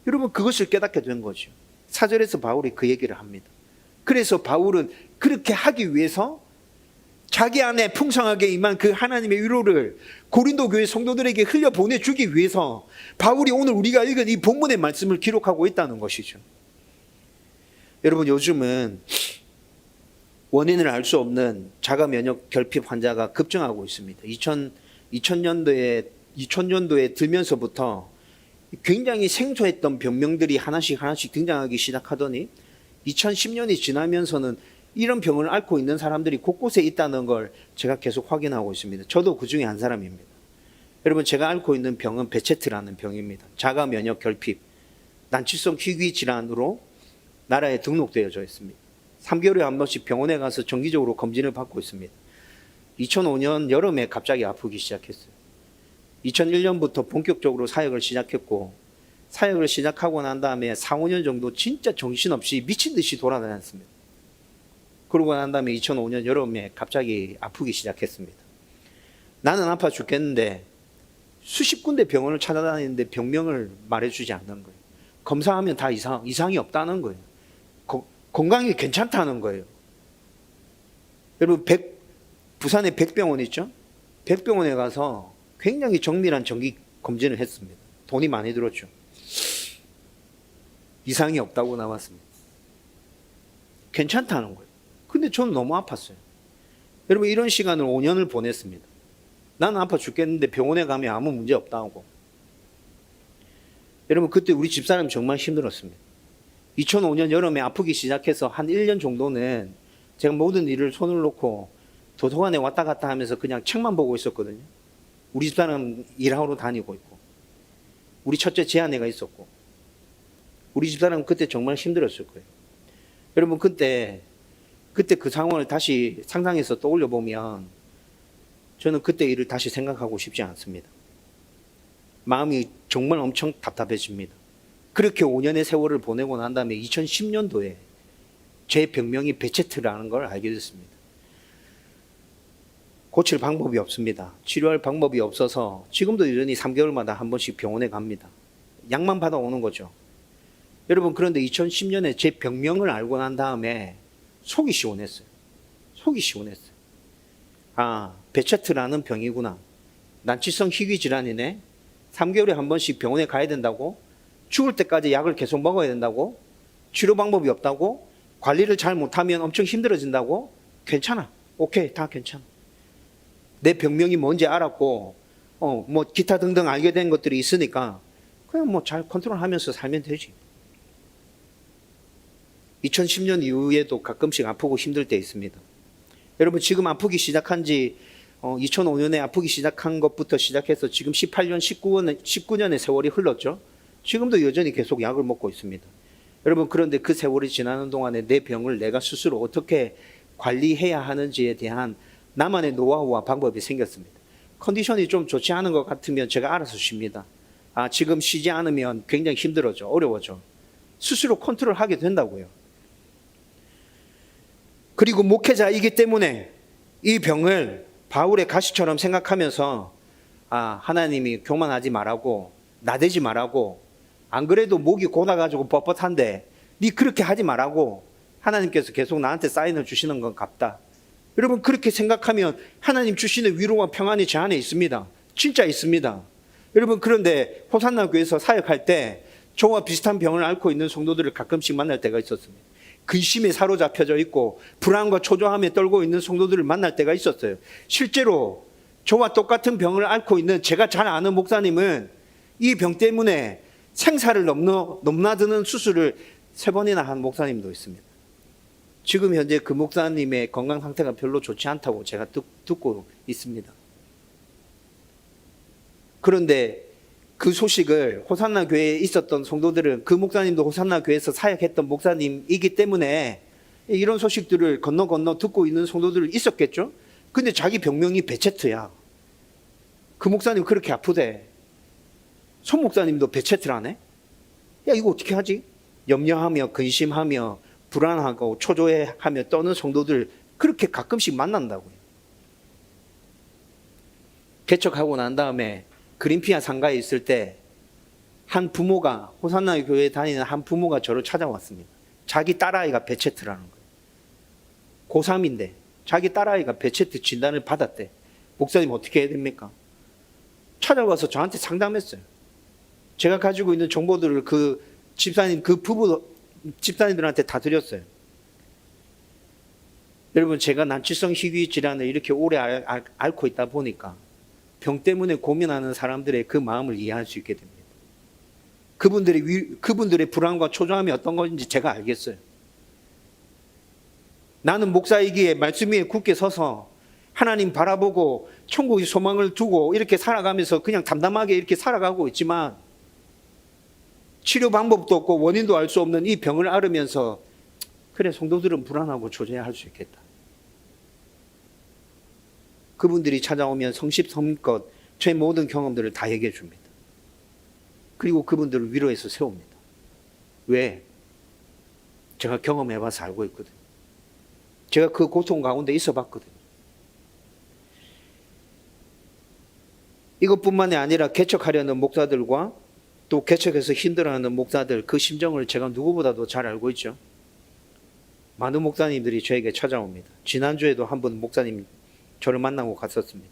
여러분 그것을 깨닫게 된 거죠. 4절에서 바울이 그 얘기를 합니다. 그래서 바울은 그렇게 하기 위해서 자기 안에 풍성하게 임한 그 하나님의 위로를 고린도 교회 성도들에게 흘려보내주기 위해서 바울이 오늘 우리가 읽은 이 본문의 말씀을 기록하고 있다는 것이죠. 여러분 요즘은 원인을 알 수 없는 자가 면역 결핍 환자가 급증하고 있습니다. 2000년도에 들면서부터 굉장히 생소했던 병명들이 하나씩 등장하기 시작하더니 2010년이 지나면서는 이런 병을 앓고 있는 사람들이 곳곳에 있다는 걸 제가 계속 확인하고 있습니다. 저도 그 중에 한 사람입니다. 여러분 제가 앓고 있는 병은 베체트라는 병입니다. 자가 면역 결핍, 난치성 희귀 질환으로 나라에 등록되어져 있습니다. 3개월에 한 번씩 병원에 가서 정기적으로 검진을 받고 있습니다. 2005년 여름에 갑자기 아프기 시작했어요. 2001년부터 본격적으로 사역을 시작했고 사역을 시작하고 난 다음에 4, 5년 정도 진짜 정신없이 미친 듯이 돌아다녔습니다. 그러고 난 다음에 2005년 여름에 갑자기 아프기 시작했습니다. 나는 아파 죽겠는데 수십 군데 병원을 찾아다니는데 병명을 말해주지 않는 거예요. 검사하면 다 이상이 없다는 거예요. 건강이 괜찮다는 거예요. 여러분 부산에 백병원 있죠? 백병원에 가서 굉장히 정밀한 정기 검진을 했습니다. 돈이 많이 들었죠. 이상이 없다고 나왔습니다. 괜찮다는 거예요. 근데 저는 너무 아팠어요. 여러분 이런 시간을 5년을 보냈습니다. 나는 아파 죽겠는데 병원에 가면 아무 문제 없다고. 여러분 그때 우리 집사람이 정말 힘들었습니다. 2005년 여름에 아프기 시작해서 한 1년 정도는 제가 모든 일을 손을 놓고 도서관에 왔다 갔다 하면서 그냥 책만 보고 있었거든요. 우리 집사람 일하러 다니고 있고 우리 첫째 제 아내가 있었고 우리 집사람은 그때 정말 힘들었을 거예요. 여러분, 그때 그 상황을 다시 상상해서 떠올려 보면 저는 그때 일을 다시 생각하고 싶지 않습니다. 마음이 정말 엄청 답답해집니다. 그렇게 5년의 세월을 보내고 난 다음에 2010년도에 제 병명이 베체트라는 걸 알게 됐습니다. 고칠 방법이 없습니다. 치료할 방법이 없어서 지금도 여전히 3개월마다 한 번씩 병원에 갑니다. 약만 받아오는 거죠. 여러분, 그런데 2010년에 제 병명을 알고 난 다음에 속이 시원했어요. 속이 시원했어요. 아, 베체트라는 병이구나. 난치성 희귀 질환이네. 3개월에 한 번씩 병원에 가야 된다고? 죽을 때까지 약을 계속 먹어야 된다고? 치료 방법이 없다고? 관리를 잘 못하면 엄청 힘들어진다고? 괜찮아. 오케이, 다 괜찮아. 내 병명이 뭔지 알았고, 뭐 기타 등등 알게 된 것들이 있으니까 그냥 뭐 잘 컨트롤하면서 살면 되지. 2010년 이후에도 가끔씩 아프고 힘들 때 있습니다. 여러분, 지금 아프기 시작한 지 2005년에 아프기 시작한 것부터 시작해서 지금 18년, 19년의 세월이 흘렀죠. 지금도 여전히 계속 약을 먹고 있습니다. 여러분, 그런데 그 세월이 지나는 동안에 내 병을 내가 스스로 어떻게 관리해야 하는지에 대한 나만의 노하우와 방법이 생겼습니다. 컨디션이 좀 좋지 않은 것 같으면 제가 알아서 쉽니다. 아, 지금 쉬지 않으면 굉장히 힘들어져, 어려워져. 스스로 컨트롤하게 된다고요. 그리고 목회자이기 때문에 이 병을 바울의 가시처럼 생각하면서, 아, 하나님이 교만하지 말라고, 나대지 말라고, 안 그래도 목이 고나가지고 뻣뻣한데 니 그렇게 하지 말라고 하나님께서 계속 나한테 사인을 주시는 건 같다. 여러분, 그렇게 생각하면 하나님 주시는 위로와 평안이 제 안에 있습니다. 진짜 있습니다. 여러분, 그런데 호산나 교회에서 사역할 때 저와 비슷한 병을 앓고 있는 성도들을 가끔씩 만날 때가 있었습니다. 근심에 사로잡혀져 있고 불안과 초조함에 떨고 있는 성도들을 만날 때가 있었어요. 실제로 저와 똑같은 병을 앓고 있는 제가 잘 아는 목사님은 이 병 때문에 생사를 넘나드는 수술을 3번이나 한 목사님도 있습니다. 지금 현재 그 목사님의 건강 상태가 별로 좋지 않다고 제가 듣고 있습니다. 그런데 그 소식을 호산나 교회에 있었던 성도들은, 그 목사님도 호산나 교회에서 사역했던 목사님이기 때문에 이런 소식들을 건너 듣고 있는 성도들이 있었겠죠. 근데 자기 병명이 베체트야. 그 목사님 그렇게 아프대. 손 목사님도 베체트라네. 야, 이거 어떻게 하지? 염려하며 근심하며 불안하고 초조해하며 떠는 성도들 그렇게 가끔씩 만난다고요. 개척하고 난 다음에 그린피아 상가에 있을 때 한 부모가, 호산나 교회에 다니는 한 부모가 저를 찾아왔습니다. 자기 딸아이가 베체트라는 거예요. 고3인데 자기 딸아이가 베체트 진단을 받았대. 목사님 어떻게 해야 됩니까? 찾아와서 저한테 상담했어요. 제가 가지고 있는 정보들을 그 집사님들한테 다 드렸어요. 여러분, 제가 난치성 희귀 질환을 이렇게 오래 앓고 있다 보니까 병 때문에 고민하는 사람들의 그 마음을 이해할 수 있게 됩니다. 그분들의 불안과 초조함이 어떤 건지 제가 알겠어요. 나는 목사이기에 말씀 위에 굳게 서서 하나님 바라보고 천국의 소망을 두고 이렇게 살아가면서 그냥 담담하게 이렇게 살아가고 있지만, 치료 방법도 없고 원인도 알 수 없는 이 병을 앓으면서 그래, 성도들은 불안하고 초조해할 수 있겠다. 그분들이 찾아오면 성심성의껏 제 모든 경험들을 다 얘기해 줍니다. 그리고 그분들을 위로해서 세웁니다. 왜? 제가 경험해봐서 알고 있거든요. 제가 그 고통 가운데 있어 봤거든요. 이것뿐만이 아니라 개척하려는 목사들과 또 개척해서 힘들어하는 목사들, 그 심정을 제가 누구보다도 잘 알고 있죠. 많은 목사님들이 저에게 찾아옵니다. 지난주에도 한 분 목사님 저를 만나고 갔었습니다.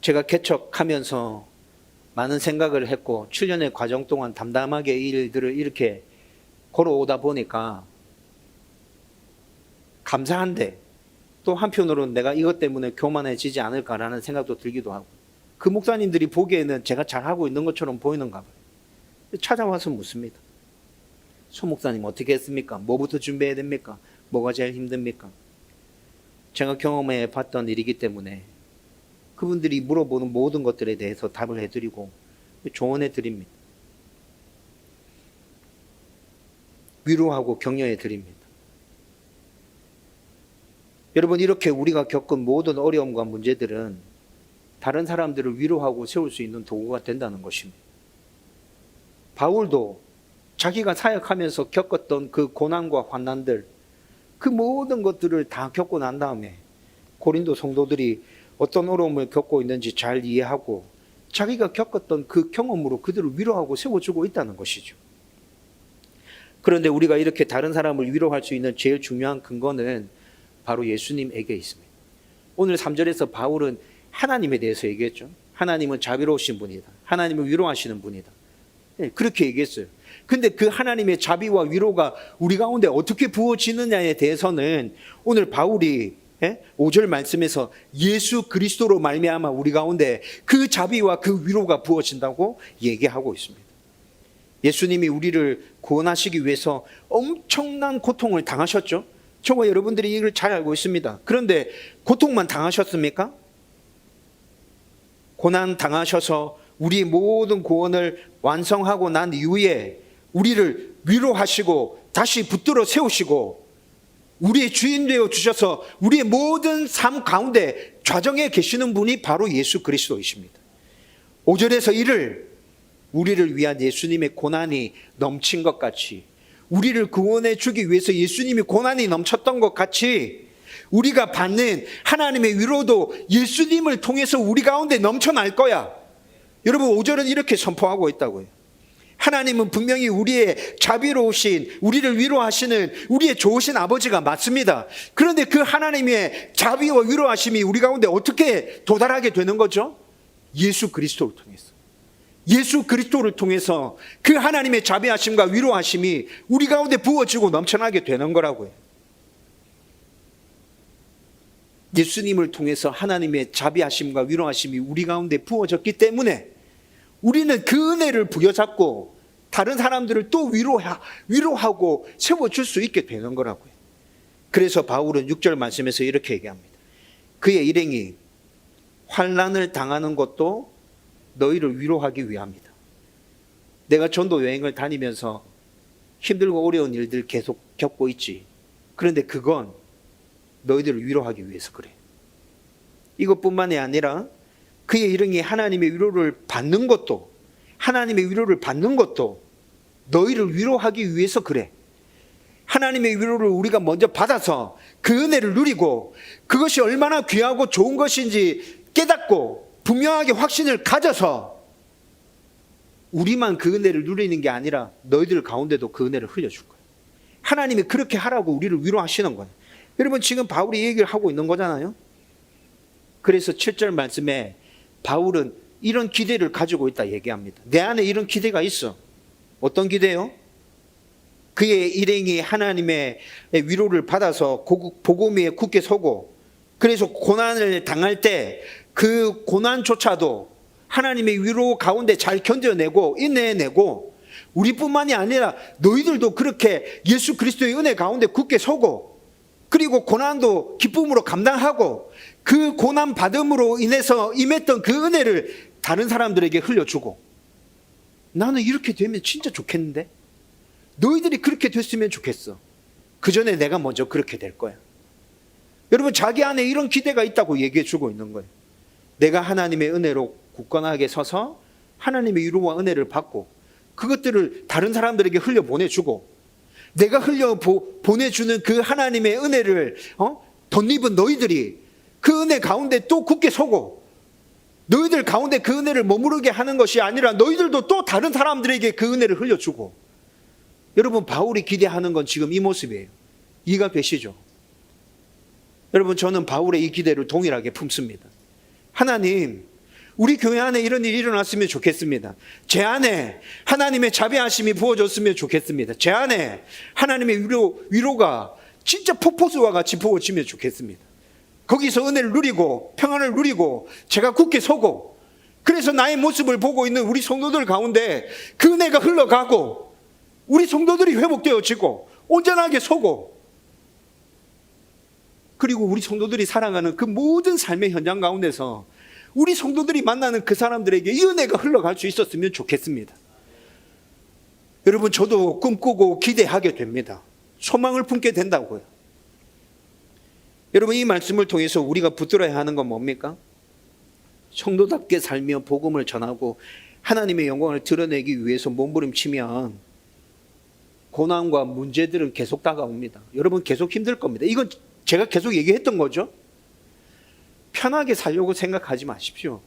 제가 개척하면서 많은 생각을 했고 7년의 과정 동안 담담하게 일들을 이렇게 걸어오다 보니까 감사한데, 또 한편으로는 내가 이것 때문에 교만해지지 않을까라는 생각도 들기도 하고, 그 목사님들이 보기에는 제가 잘하고 있는 것처럼 보이는가 봐요. 찾아와서 묻습니다. 소 목사님 어떻게 했습니까? 뭐부터 준비해야 됩니까? 뭐가 제일 힘듭니까? 제가 경험해 봤던 일이기 때문에 그분들이 물어보는 모든 것들에 대해서 답을 해드리고 조언해 드립니다. 위로하고 격려해 드립니다. 여러분, 이렇게 우리가 겪은 모든 어려움과 문제들은 다른 사람들을 위로하고 세울 수 있는 도구가 된다는 것입니다. 바울도 자기가 사역하면서 겪었던 그 고난과 환난들, 그 모든 것들을 다 겪고 난 다음에 고린도 성도들이 어떤 어려움을 겪고 있는지 잘 이해하고 자기가 겪었던 그 경험으로 그들을 위로하고 세워주고 있다는 것이죠. 그런데 우리가 이렇게 다른 사람을 위로할 수 있는 제일 중요한 근거는 바로 예수님에게 있습니다. 오늘 3절에서 바울은 하나님에 대해서 얘기했죠. 하나님은 자비로우신 분이다. 하나님은 위로하시는 분이다. 그렇게 얘기했어요. 근데 그 하나님의 자비와 위로가 우리 가운데 어떻게 부어지느냐에 대해서는 오늘 바울이 5절 말씀에서 예수 그리스도로 말미암아 우리 가운데 그 자비와 그 위로가 부어진다고 얘기하고 있습니다. 예수님이 우리를 구원하시기 위해서 엄청난 고통을 당하셨죠. 저와 여러분들이 이걸 잘 알고 있습니다. 그런데 고통만 당하셨습니까? 고난 당하셔서 우리 모든 구원을 완성하고 난 이후에 우리를 위로하시고 다시 붙들어 세우시고 우리의 주인 되어 주셔서 우리의 모든 삶 가운데 좌정에 계시는 분이 바로 예수 그리스도이십니다. 5절에서 이를 우리를 위한 예수님의 고난이 넘친 것 같이, 우리를 구원해 주기 위해서 예수님이 고난이 넘쳤던 것 같이 우리가 받는 하나님의 위로도 예수님을 통해서 우리 가운데 넘쳐날 거야. 여러분, 5절은 이렇게 선포하고 있다고요. 하나님은 분명히 우리의 자비로우신, 우리를 위로하시는 우리의 좋으신 아버지가 맞습니다. 그런데 그 하나님의 자비와 위로하심이 우리 가운데 어떻게 도달하게 되는 거죠? 예수 그리스도를 통해서. 예수 그리스도를 통해서 그 하나님의 자비하심과 위로하심이 우리 가운데 부어지고 넘쳐나게 되는 거라고요. 예수님을 통해서 하나님의 자비하심과 위로하심이 우리 가운데 부어졌기 때문에 우리는 그 은혜를 부여잡고 다른 사람들을 또 위로하고 세워줄 수 있게 되는 거라고요. 그래서 바울은 6절 말씀에서 이렇게 얘기합니다. 그의 일행이 환난을 당하는 것도 너희를 위로하기 위함이다. 내가 전도 여행을 다니면서 힘들고 어려운 일들 계속 겪고 있지. 그런데 그건 너희들을 위로하기 위해서 그래. 이것뿐만이 아니라 그의 일행이 하나님의 위로를 받는 것도, 하나님의 위로를 받는 것도 너희를 위로하기 위해서 그래. 하나님의 위로를 우리가 먼저 받아서 그 은혜를 누리고 그것이 얼마나 귀하고 좋은 것인지 깨닫고 분명하게 확신을 가져서 우리만 그 은혜를 누리는 게 아니라 너희들 가운데도 그 은혜를 흘려줄 거예요. 하나님이 그렇게 하라고 우리를 위로하시는 거예요. 여러분, 지금 바울이 얘기를 하고 있는 거잖아요. 그래서 7절 말씀에 바울은 이런 기대를 가지고 있다 얘기합니다. 내 안에 이런 기대가 있어. 어떤 기대요? 그의 일행이 하나님의 위로를 받아서 복음 위에 굳게 서고, 그래서 고난을 당할 때 그 고난조차도 하나님의 위로 가운데 잘 견뎌내고 인내해내고, 우리뿐만이 아니라 너희들도 그렇게 예수 그리스도의 은혜 가운데 굳게 서고, 그리고 고난도 기쁨으로 감당하고 그 고난 받음으로 인해서 임했던 그 은혜를 다른 사람들에게 흘려주고, 나는 이렇게 되면 진짜 좋겠는데, 너희들이 그렇게 됐으면 좋겠어. 그 전에 내가 먼저 그렇게 될 거야. 여러분, 자기 안에 이런 기대가 있다고 얘기해 주고 있는 거예요. 내가 하나님의 은혜로 굳건하게 서서 하나님의 위로와 은혜를 받고 그것들을 다른 사람들에게 흘려보내주고, 내가 흘려보내주는 그 하나님의 은혜를 덧입은 너희들이 그 은혜 가운데 또 굳게 서고, 너희들 가운데 그 은혜를 머무르게 하는 것이 아니라 너희들도 또 다른 사람들에게 그 은혜를 흘려주고. 여러분, 바울이 기대하는 건 지금 이 모습이에요. 이해가 되시죠? 여러분, 저는 바울의 이 기대를 동일하게 품습니다. 하나님, 우리 교회 안에 이런 일이 일어났으면 좋겠습니다. 제 안에 하나님의 자비하심이 부어졌으면 좋겠습니다. 제 안에 하나님의 위로가 진짜 폭포수와 같이 부어지면 좋겠습니다. 거기서 은혜를 누리고 평안을 누리고 제가 굳게 서고, 그래서 나의 모습을 보고 있는 우리 성도들 가운데 그 은혜가 흘러가고 우리 성도들이 회복되어지고 온전하게 서고, 그리고 우리 성도들이 살아가는 그 모든 삶의 현장 가운데서 우리 성도들이 만나는 그 사람들에게 이 은혜가 흘러갈 수 있었으면 좋겠습니다. 여러분, 저도 꿈꾸고 기대하게 됩니다. 소망을 품게 된다고요. 여러분, 이 말씀을 통해서 우리가 붙들어야 하는 건 뭡니까? 성도답게 살며 복음을 전하고 하나님의 영광을 드러내기 위해서 몸부림치면 고난과 문제들은 계속 다가옵니다. 여러분, 계속 힘들 겁니다. 이건 제가 계속 얘기했던 거죠. 편하게 살려고 생각하지 마십시오.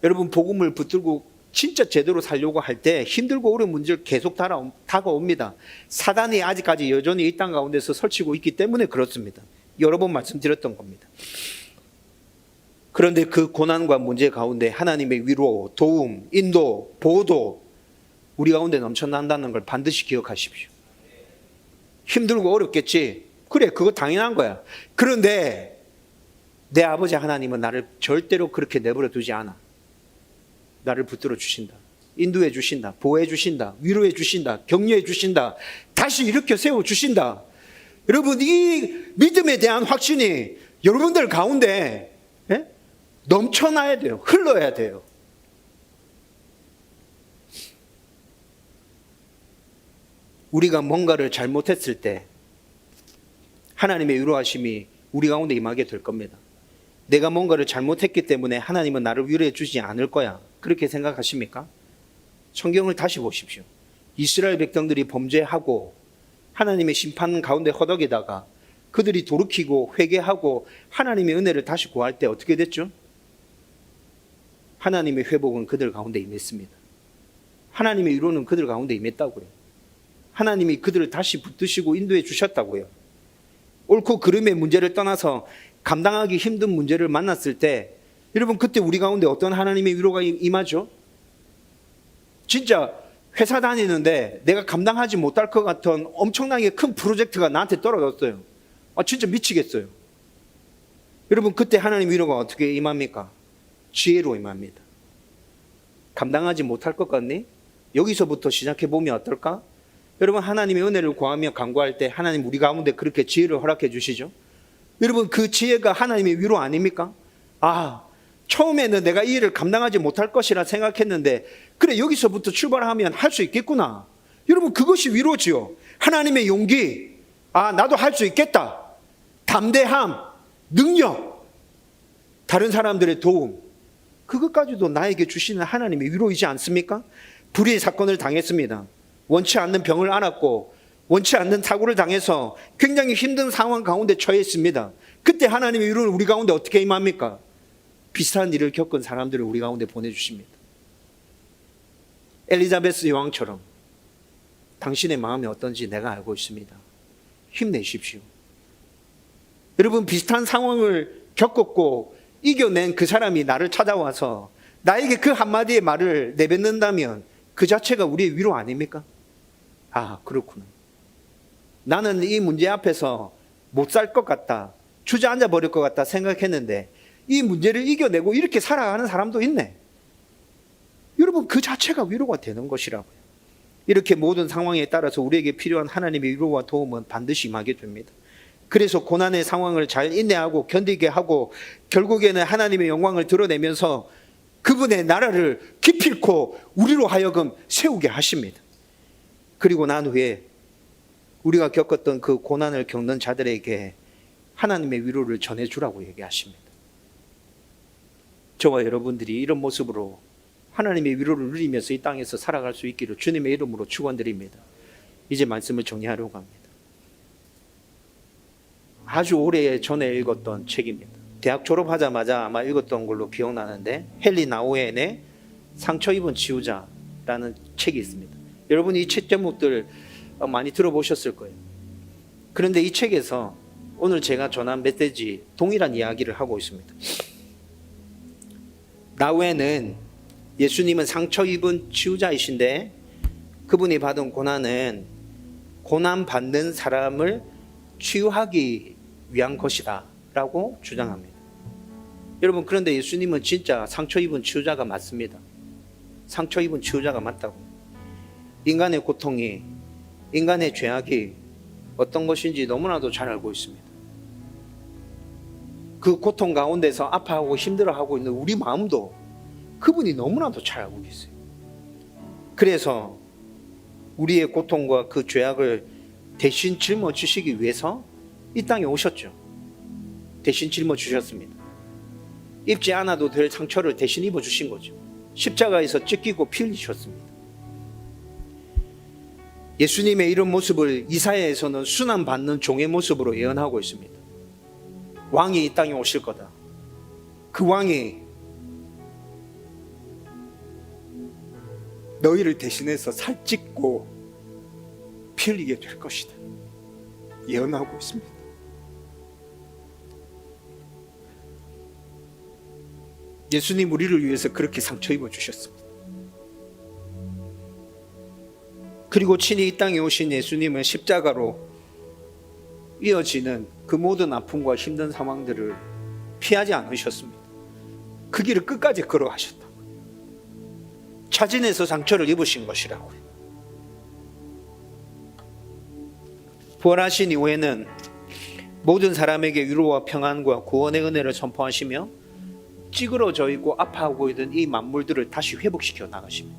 여러분, 복음을 붙들고 진짜 제대로 살려고 할 때 힘들고 어려운 문제를 계속 다가옵니다. 사단이 아직까지 여전히 이 땅 가운데서 설치고 있기 때문에 그렇습니다. 여러 번 말씀드렸던 겁니다. 그런데 그 고난과 문제 가운데 하나님의 위로, 도움, 인도, 보호도 우리 가운데 넘쳐난다는 걸 반드시 기억하십시오. 힘들고 어렵겠지. 그래, 그거 당연한 거야. 그런데 내 아버지 하나님은 나를 절대로 그렇게 내버려 두지 않아. 나를 붙들어 주신다. 인도해 주신다. 보호해 주신다. 위로해 주신다. 격려해 주신다. 다시 일으켜 세워 주신다. 여러분, 이 믿음에 대한 확신이 여러분들 가운데 넘쳐나야 돼요. 흘러야 돼요. 우리가 뭔가를 잘못했을 때 하나님의 위로하심이 우리 가운데 임하게 될 겁니다. 내가 뭔가를 잘못했기 때문에 하나님은 나를 위로해 주지 않을 거야. 그렇게 생각하십니까? 성경을 다시 보십시오. 이스라엘 백성들이 범죄하고 하나님의 심판 가운데 허덕이다가 그들이 돌이키고 회개하고 하나님의 은혜를 다시 구할 때 어떻게 됐죠? 하나님의 회복은 그들 가운데 임했습니다. 하나님의 위로는 그들 가운데 임했다고요. 하나님이 그들을 다시 붙드시고 인도해 주셨다고요. 옳고 그름의 문제를 떠나서 감당하기 힘든 문제를 만났을 때 여러분, 그때 우리 가운데 어떤 하나님의 위로가 임하죠? 진짜 회사 다니는데 내가 감당하지 못할 것 같은 엄청나게 큰 프로젝트가 나한테 떨어졌어요. 진짜 미치겠어요. 여러분, 그때 하나님 위로가 어떻게 임합니까? 지혜로 임합니다. 감당하지 못할 것 같니? 여기서부터 시작해 보면 어떨까? 여러분, 하나님의 은혜를 구하며 간구할 때 하나님 우리 가운데 그렇게 지혜를 허락해 주시죠. 여러분, 그 지혜가 하나님의 위로 아닙니까? 처음에는 내가 이 일을 감당하지 못할 것이라 생각했는데 그래, 여기서부터 출발하면 할 수 있겠구나. 여러분, 그것이 위로지요. 하나님의 용기, 나도 할 수 있겠다. 담대함, 능력, 다른 사람들의 도움, 그것까지도 나에게 주시는 하나님의 위로이지 않습니까? 불의의 사건을 당했습니다. 원치 않는 병을 앓았고 원치 않는 사고를 당해서 굉장히 힘든 상황 가운데 처해 있습니다. 그때 하나님의 위로는 우리 가운데 어떻게 임합니까? 비슷한 일을 겪은 사람들을 우리 가운데 보내주십니다. 엘리자베스 여왕처럼 당신의 마음이 어떤지 내가 알고 있습니다. 힘내십시오. 여러분, 비슷한 상황을 겪었고 이겨낸 그 사람이 나를 찾아와서 나에게 그 한마디의 말을 내뱉는다면 그 자체가 우리의 위로 아닙니까? 그렇구나. 나는 이 문제 앞에서 못 살 것 같다, 주저앉아 버릴 것 같다 생각했는데 이 문제를 이겨내고 이렇게 살아가는 사람도 있네. 여러분, 그 자체가 위로가 되는 것이라고요. 이렇게 모든 상황에 따라서 우리에게 필요한 하나님의 위로와 도움은 반드시 임하게 됩니다. 그래서 고난의 상황을 잘 인내하고 견디게 하고 결국에는 하나님의 영광을 드러내면서 그분의 나라를 기필코 우리로 하여금 세우게 하십니다. 그리고 난 후에 우리가 겪었던 그 고난을 겪는 자들에게 하나님의 위로를 전해주라고 얘기하십니다. 저와 여러분들이 이런 모습으로 하나님의 위로를 누리면서 이 땅에서 살아갈 수 있기를 주님의 이름으로 축원드립니다. 이제 말씀을 정리하려고 합니다. 아주 오래 전에 읽었던 책입니다. 대학 졸업하자마자 아마 읽었던 걸로 기억나는데 헨리 나우엔의 상처 입은 치유자라는 책이 있습니다. 여러분, 이 책 제목들 많이 들어보셨을 거예요. 그런데 이 책에서 오늘 제가 전한 메시지 동일한 이야기를 하고 있습니다. 나우엔은 예수님은 상처 입은 치유자이신데 그분이 받은 고난은 고난 받는 사람을 치유하기 위한 것이다 라고 주장합니다. 여러분, 그런데 예수님은 진짜 상처 입은 치유자가 맞습니다. 상처 입은 치유자가 맞다고. 인간의 고통이, 인간의 죄악이 어떤 것인지 너무나도 잘 알고 있습니다. 그 고통 가운데서 아파하고 힘들어하고 있는 우리 마음도 그분이 너무나도 잘 알고 계세요. 그래서 우리의 고통과 그 죄악을 대신 짊어지시기 위해서 이 땅에 오셨죠. 대신 짊어주셨습니다. 입지 않아도 될 상처를 대신 입어주신 거죠. 십자가에서 찢기고 피 흘리셨습니다. 예수님의 이런 모습을 이사야에서는 순환받는 종의 모습으로 예언하고 있습니다. 왕이 이 땅에 오실 거다. 그 왕이 너희를 대신해서 살찢고 피 흘리게 될 것이다. 예언하고 있습니다. 예수님 우리를 위해서 그렇게 상처 입어주셨습니다. 그리고 친히 이 땅에 오신 예수님은 십자가로 이어지는 그 모든 아픔과 힘든 상황들을 피하지 않으셨습니다. 그 길을 끝까지 걸어가셨다고요. 자진해서 상처를 입으신 것이라고요. 부활하신 이후에는 모든 사람에게 위로와 평안과 구원의 은혜를 선포하시며 찌그러져 있고 아파하고 있는 이 만물들을 다시 회복시켜 나가십니다.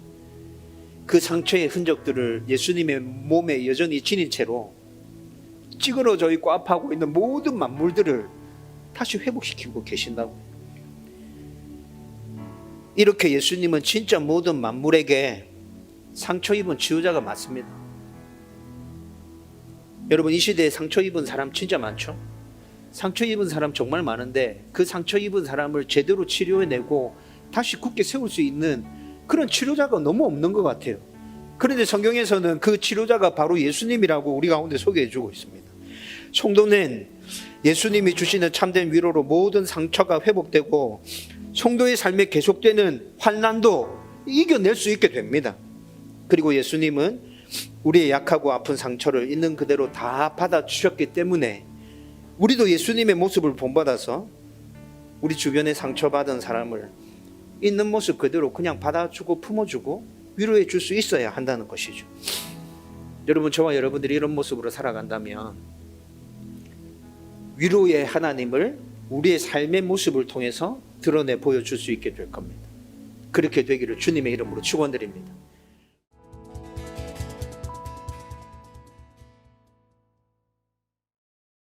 그 상처의 흔적들을 예수님의 몸에 여전히 지닌 채로 찌그러져 있고 아파하고 있는 모든 만물들을 다시 회복시키고 계신다고. 이렇게 예수님은 진짜 모든 만물에게 상처 입은 치유자가 맞습니다. 여러분, 이 시대에 상처 입은 사람 진짜 많죠? 상처 입은 사람 정말 많은데 그 상처 입은 사람을 제대로 치료해내고 다시 굳게 세울 수 있는 그런 치료자가 너무 없는 것 같아요. 그런데 성경에서는 그 치료자가 바로 예수님이라고 우리 가운데 소개해주고 있습니다. 성도는 예수님이 주시는 참된 위로로 모든 상처가 회복되고 성도의 삶에 계속되는 환난도 이겨낼 수 있게 됩니다. 그리고 예수님은 우리의 약하고 아픈 상처를 있는 그대로 다 받아주셨기 때문에 우리도 예수님의 모습을 본받아서 우리 주변에 상처받은 사람을 있는 모습 그대로 그냥 받아주고 품어주고 위로해 줄 수 있어야 한다는 것이죠. 여러분, 저와 여러분들이 이런 모습으로 살아간다면 위로의 하나님을 우리의 삶의 모습을 통해서 드러내 보여줄 수 있게 될 겁니다. 그렇게 되기를 주님의 이름으로 축원드립니다.